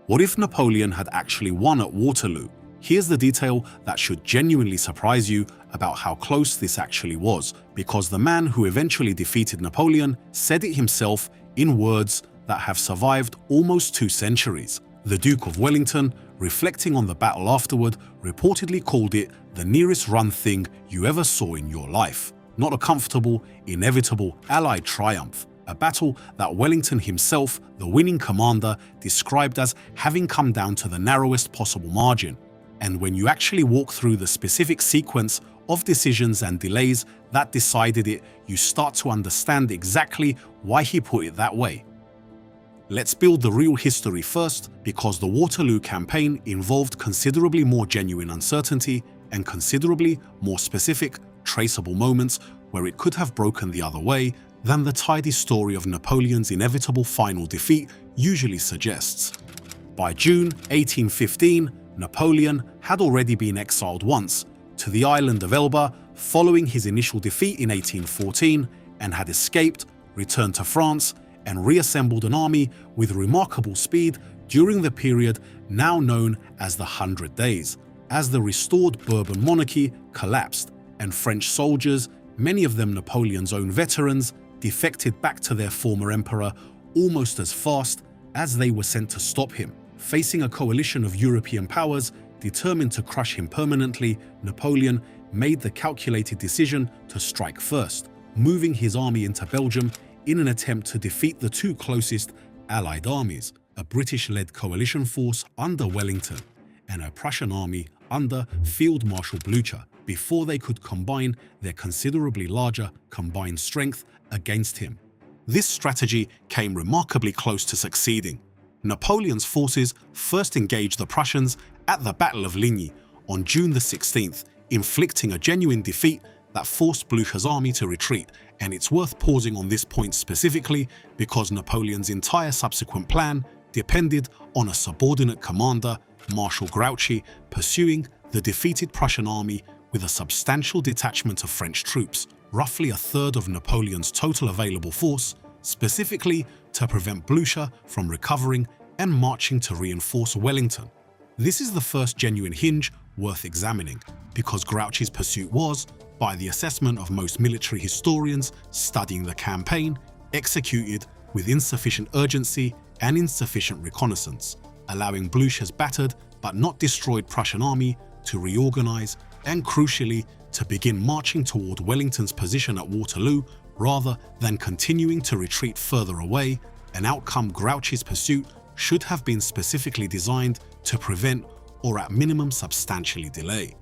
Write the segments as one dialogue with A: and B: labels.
A: What if Napoleon had actually won at Waterloo? Here's the detail that should genuinely surprise you about how close this actually was, because the man who eventually defeated Napoleon said it himself in words that have survived almost 2 centuries. The Duke of Wellington, reflecting on the battle afterward, reportedly called it the nearest run thing you ever saw in your life. Not a comfortable, inevitable Allied triumph. A battle that Wellington himself, the winning commander, described as having come down to the narrowest possible margin. And when you actually walk through the specific sequence of decisions and delays that decided it, you start to understand exactly why he put it that way. Let's build the real history first, because the Waterloo campaign involved considerably more genuine uncertainty and considerably more specific, traceable moments where it could have broken the other way than the tidy story of Napoleon's inevitable final defeat usually suggests. By June 1815, Napoleon had already been exiled once to the island of Elba following his initial defeat in 1814 and had escaped, returned to France, and reassembled an army with remarkable speed during the period now known as the 100 Days, as the restored Bourbon monarchy collapsed and French soldiers, many of them Napoleon's own veterans, defected back to their former emperor almost as fast as they were sent to stop him. Facing a coalition of European powers determined to crush him permanently, Napoleon made the calculated decision to strike first, moving his army into Belgium in an attempt to defeat the 2 closest Allied armies, a British-led coalition force under Wellington and a Prussian army under Field Marshal Grouchy, before they could combine their considerably larger combined strength against him. This strategy came remarkably close to succeeding. Napoleon's forces first engaged the Prussians at the Battle of Ligny on June the 16th, inflicting a genuine defeat that forced Grouchy's army to retreat, and it's worth pausing on this point specifically because Napoleon's entire subsequent plan depended on a subordinate commander, Marshal Grouchy, pursuing the defeated Prussian army with a substantial detachment of French troops, roughly a third of Napoleon's total available force, specifically to prevent Grouchy from recovering and marching to reinforce Wellington. This is the first genuine hinge worth examining, because Grouchy's pursuit was, by the assessment of most military historians studying the campaign, executed with insufficient urgency and insufficient reconnaissance, allowing Grouchy's battered but not destroyed Prussian army to reorganize and, crucially, to begin marching toward Wellington's position at Waterloo rather than continuing to retreat further away, an outcome Grouchy's pursuit should have been specifically designed to prevent or at minimum substantially delay.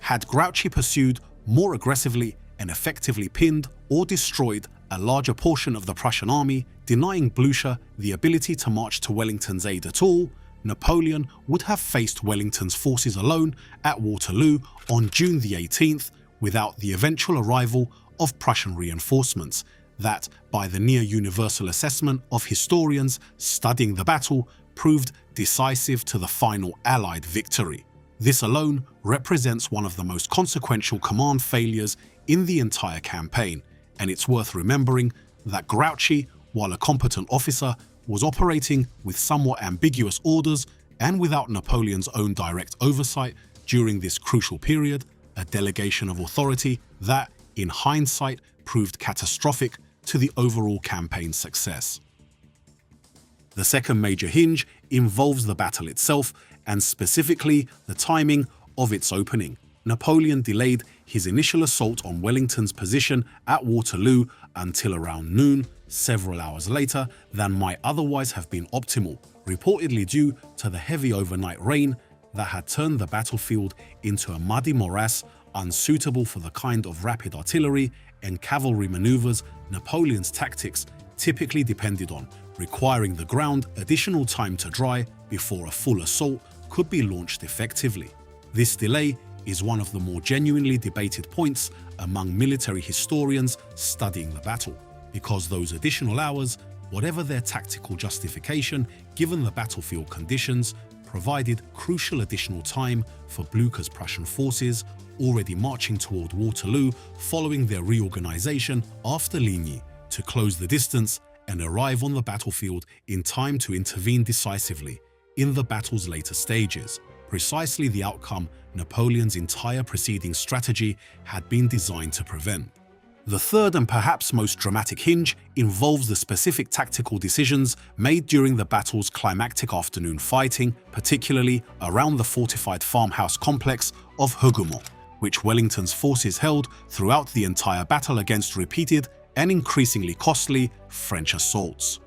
A: Had Grouchy pursued more aggressively and effectively pinned or destroyed a larger portion of the Prussian army, denying Grouchy the ability to march to Wellington's aid at all, Napoleon would have faced Wellington's forces alone at Waterloo on June the 18th without the eventual arrival of Prussian reinforcements that, by the near-universal assessment of historians studying the battle, proved decisive to the final Allied victory. This alone represents one of the most consequential command failures in the entire campaign, and it's worth remembering that Grouchy, while a competent officer, was operating with somewhat ambiguous orders and without Napoleon's own direct oversight during this crucial period, a delegation of authority that, in hindsight, proved catastrophic to the overall campaign's success. The second major hinge involves the battle itself, and specifically the timing of its opening. Napoleon delayed his initial assault on Wellington's position at Waterloo until around noon, several hours later than might otherwise have been optimal, reportedly due to the heavy overnight rain that had turned the battlefield into a muddy morass unsuitable for the kind of rapid artillery and cavalry maneuvers Napoleon's tactics typically depended on, requiring the ground additional time to dry before a full assault could be launched effectively. This delay is one of the more genuinely debated points among military historians studying the battle, because those additional hours, whatever their tactical justification given the battlefield conditions, provided crucial additional time for Blucher's Prussian forces already marching toward Waterloo following their reorganization after Ligny to close the distance and arrive on the battlefield in time to intervene decisively, in the battle's later stages, precisely the outcome Napoleon's entire preceding strategy had been designed to prevent. The third and perhaps most dramatic hinge involves the specific tactical decisions made during the battle's climactic afternoon fighting, particularly around the fortified farmhouse complex of Hougoumont, which Wellington's forces held throughout the entire battle against repeated and increasingly costly French assaults.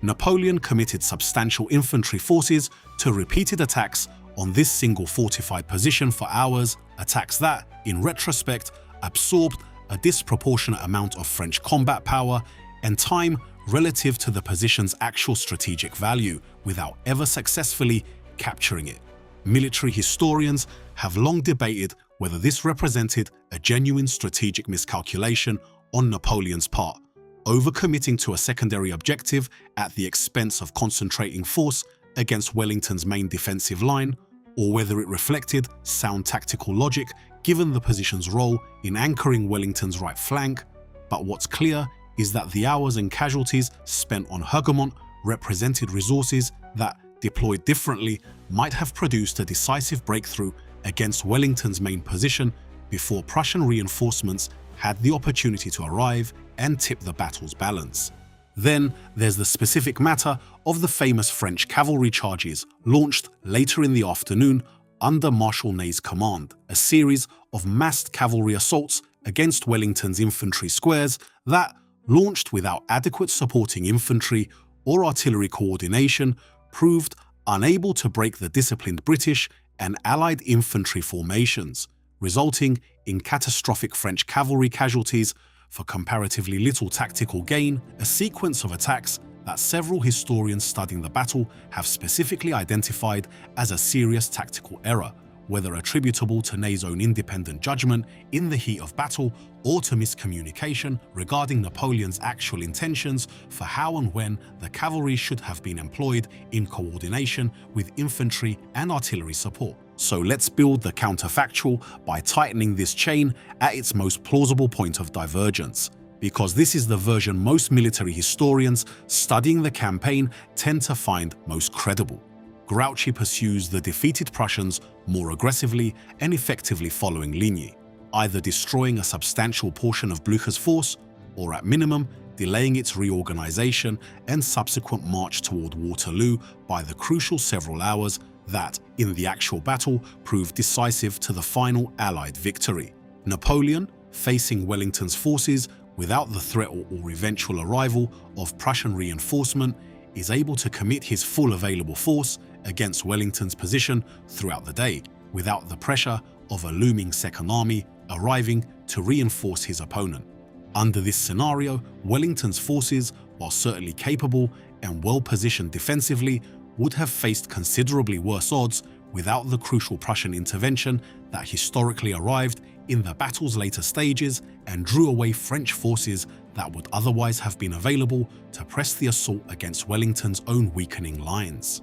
A: Napoleon committed substantial infantry forces to repeated attacks on this single fortified position for hours, attacks that, in retrospect, absorbed a disproportionate amount of French combat power and time relative to the position's actual strategic value without ever successfully capturing it. Military historians have long debated whether this represented a genuine strategic miscalculation on Napoleon's part, overcommitting to a secondary objective at the expense of concentrating force against Wellington's main defensive line, or whether it reflected sound tactical logic given the position's role in anchoring Wellington's right flank. But what's clear is that the hours and casualties spent on Hougoumont represented resources that, deployed differently, might have produced a decisive breakthrough against Wellington's main position before Prussian reinforcements had the opportunity to arrive and tip the battle's balance. Then there's the specific matter of the famous French cavalry charges launched later in the afternoon under Marshal Ney's command, a series of massed cavalry assaults against Wellington's infantry squares that, launched without adequate supporting infantry or artillery coordination, proved unable to break the disciplined British and Allied infantry formations, resulting in catastrophic French cavalry casualties for comparatively little tactical gain, a sequence of attacks that several historians studying the battle have specifically identified as a serious tactical error, whether attributable to Ney's own independent judgment in the heat of battle or to miscommunication regarding Napoleon's actual intentions for how and when the cavalry should have been employed in coordination with infantry and artillery support. So let's build the counterfactual by tightening this chain at its most plausible point of divergence, because this is the version most military historians studying the campaign tend to find most credible. Grouchy pursues the defeated Prussians more aggressively and effectively following Ligny, either destroying a substantial portion of Blücher's force or, at minimum, delaying its reorganization and subsequent march toward Waterloo by the crucial several hours that, in the actual battle, proved decisive to the final Allied victory. Napoleon, facing Wellington's forces without the threat or eventual arrival of Prussian reinforcement, is able to commit his full available force against Wellington's position throughout the day, without the pressure of a looming second army arriving to reinforce his opponent. Under this scenario, Wellington's forces, while certainly capable and well-positioned defensively, would have faced considerably worse odds without the crucial Prussian intervention that historically arrived in the battle's later stages and drew away French forces that would otherwise have been available to press the assault against Wellington's own weakening lines.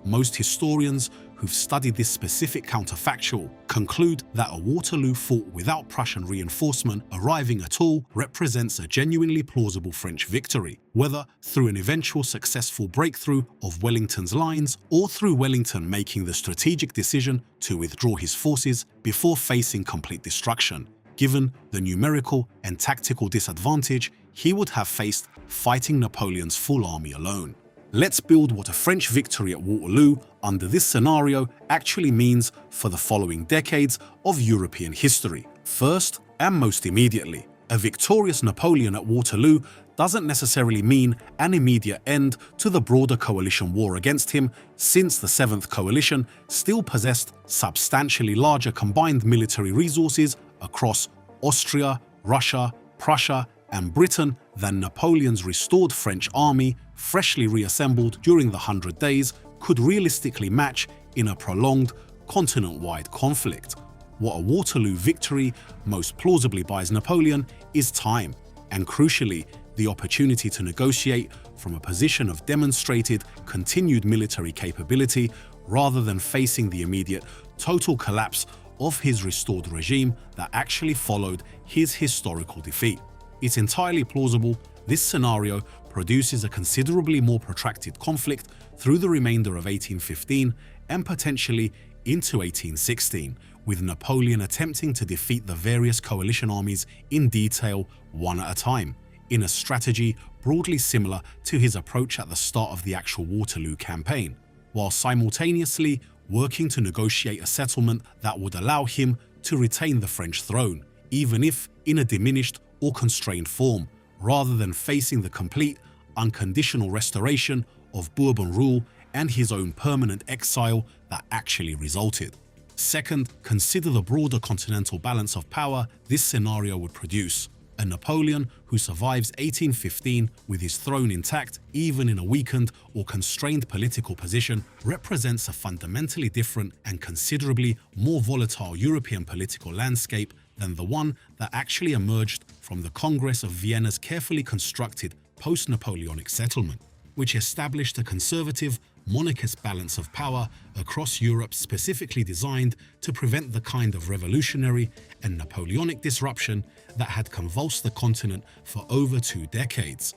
A: Most historians who've studied this specific counterfactual conclude that a Waterloo fought without Prussian reinforcement arriving at all represents a genuinely plausible French victory, whether through an eventual successful breakthrough of Wellington's lines or through Wellington making the strategic decision to withdraw his forces before facing complete destruction, given the numerical and tactical disadvantage he would have faced fighting Napoleon's full army alone. Let's build what a French victory at Waterloo under this scenario actually means for the following decades of European history. First, and most immediately, a victorious Napoleon at Waterloo doesn't necessarily mean an immediate end to the broader coalition war against him, since the 7th Coalition still possessed substantially larger combined military resources across Austria, Russia, Prussia, and Britain than Napoleon's restored French army, freshly reassembled during the 100 Days, could realistically match in a prolonged, continent-wide conflict. What a Waterloo victory most plausibly buys Napoleon is time, and crucially, the opportunity to negotiate from a position of demonstrated, continued military capability rather than facing the immediate, total collapse of his restored regime that actually followed his historical defeat. It's entirely plausible this scenario produces a considerably more protracted conflict through the remainder of 1815 and potentially into 1816, with Napoleon attempting to defeat the various coalition armies in detail one at a time, in a strategy broadly similar to his approach at the start of the actual Waterloo campaign, while simultaneously working to negotiate a settlement that would allow him to retain the French throne, even if in a diminished or constrained form, rather than facing the complete, unconditional restoration of Bourbon rule and his own permanent exile that actually resulted. Second, consider the broader continental balance of power this scenario would produce. A Napoleon who survives 1815 with his throne intact, even in a weakened or constrained political position, represents a fundamentally different and considerably more volatile European political landscape than the one that actually emerged from the Congress of Vienna's carefully constructed post-Napoleonic settlement, which established a conservative, monarchist balance of power across Europe specifically designed to prevent the kind of revolutionary and Napoleonic disruption that had convulsed the continent for over 2 decades.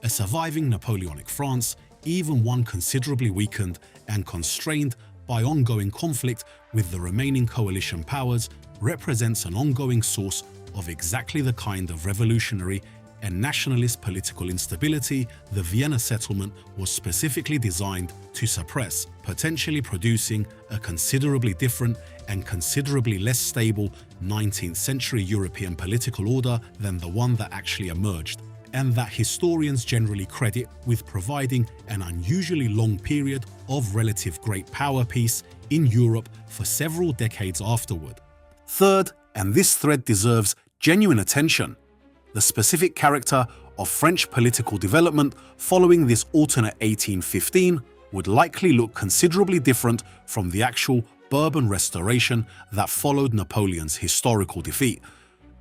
A: A surviving Napoleonic France, even one considerably weakened and constrained by ongoing conflict with the remaining coalition powers, represents an ongoing source of exactly the kind of revolutionary and nationalist political instability the Vienna settlement was specifically designed to suppress, potentially producing a considerably different and considerably less stable 19th century European political order than the one that actually emerged, and that historians generally credit with providing an unusually long period of relative great power peace in Europe for several decades afterward. Third, and this thread deserves genuine attention, the specific character of French political development following this alternate 1815 would likely look considerably different from the actual Bourbon restoration that followed Napoleon's historical defeat.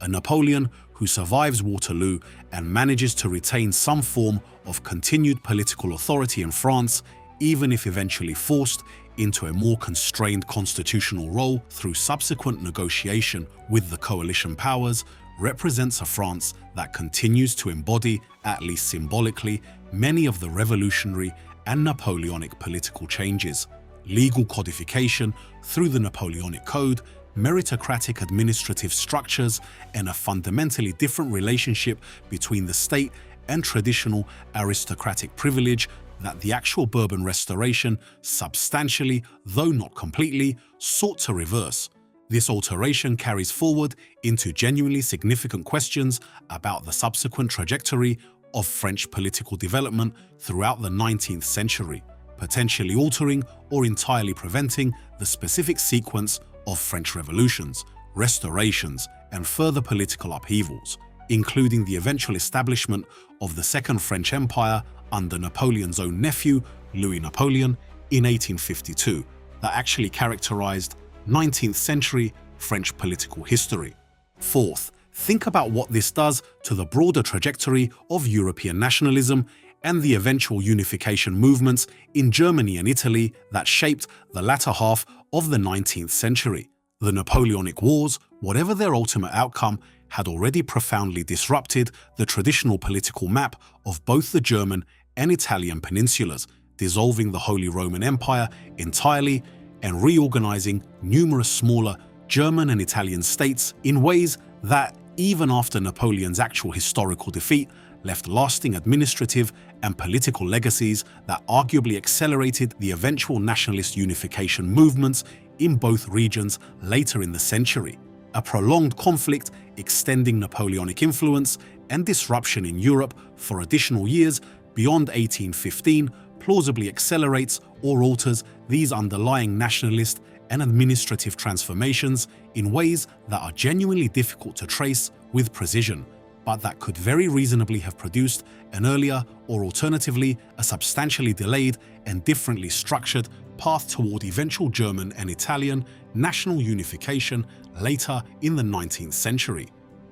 A: A Napoleon who survives Waterloo and manages to retain some form of continued political authority in France, even if eventually forced into a more constrained constitutional role through subsequent negotiation with the coalition powers, represents a France that continues to embody, at least symbolically, many of the revolutionary and Napoleonic political changes. Legal codification through the Napoleonic Code, meritocratic administrative structures, and a fundamentally different relationship between the state and traditional aristocratic privilege that the actual Bourbon restoration substantially, though not completely, sought to reverse. This alteration carries forward into genuinely significant questions about the subsequent trajectory of French political development throughout the 19th century, potentially altering or entirely preventing the specific sequence of French revolutions, restorations, and further political upheavals, including the eventual establishment of the Second French Empire under Napoleon's own nephew, Louis Napoleon, in 1852, that actually characterized 19th century French political history. Fourth, think about what this does to the broader trajectory of European nationalism and the eventual unification movements in Germany and Italy that shaped the latter half of the 19th century. The Napoleonic Wars, whatever their ultimate outcome, had already profoundly disrupted the traditional political map of both the German and Italian peninsulas, dissolving the Holy Roman Empire entirely and reorganizing numerous smaller German and Italian states in ways that, even after Napoleon's actual historical defeat, left lasting administrative and political legacies that arguably accelerated the eventual nationalist unification movements in both regions later in the century. A prolonged conflict extending Napoleonic influence and disruption in Europe for additional years beyond 1815 plausibly accelerates or alters these underlying nationalist and administrative transformations in ways that are genuinely difficult to trace with precision, but that could very reasonably have produced an earlier or alternatively a substantially delayed and differently structured path toward eventual German and Italian national unification later in the 19th century.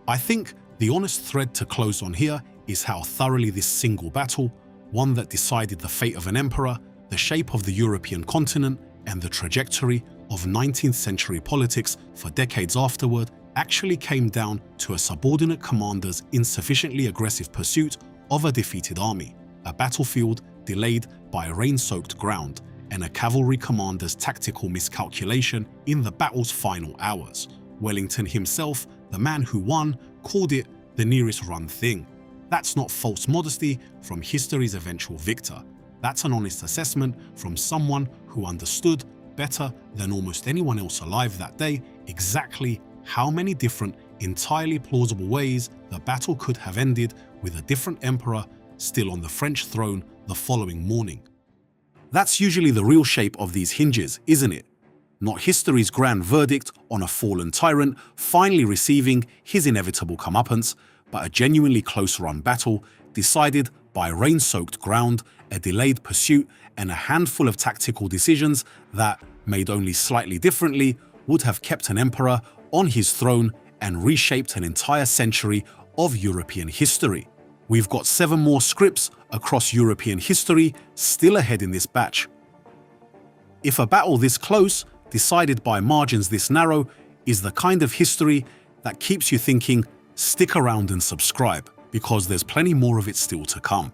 A: I think the honest thread to close on here is how thoroughly this single battle, one that decided the fate of an emperor, the shape of the European continent, and the trajectory of 19th century politics for decades afterward, actually came down to a subordinate commander's insufficiently aggressive pursuit of a defeated army, a battlefield delayed by rain-soaked ground, and a cavalry commander's tactical miscalculation in the battle's final hours. Wellington himself, the man who won, called it the nearest run thing. That's not false modesty from history's eventual victor. That's an honest assessment from someone who understood better than almost anyone else alive that day exactly how many different, entirely plausible ways the battle could have ended with a different emperor still on the French throne the following morning. That's usually the real shape of these hinges, isn't it? Not history's grand verdict on a fallen tyrant finally receiving his inevitable comeuppance, but a genuinely close-run battle decided by rain-soaked ground, a delayed pursuit, and a handful of tactical decisions that, made only slightly differently, would have kept an emperor on his throne and reshaped an entire century of European history. We've got 7 more scripts across European history still ahead in this batch. If a battle this close, decided by margins this narrow, is the kind of history that keeps you thinking, stick around and subscribe, because there's plenty more of it still to come.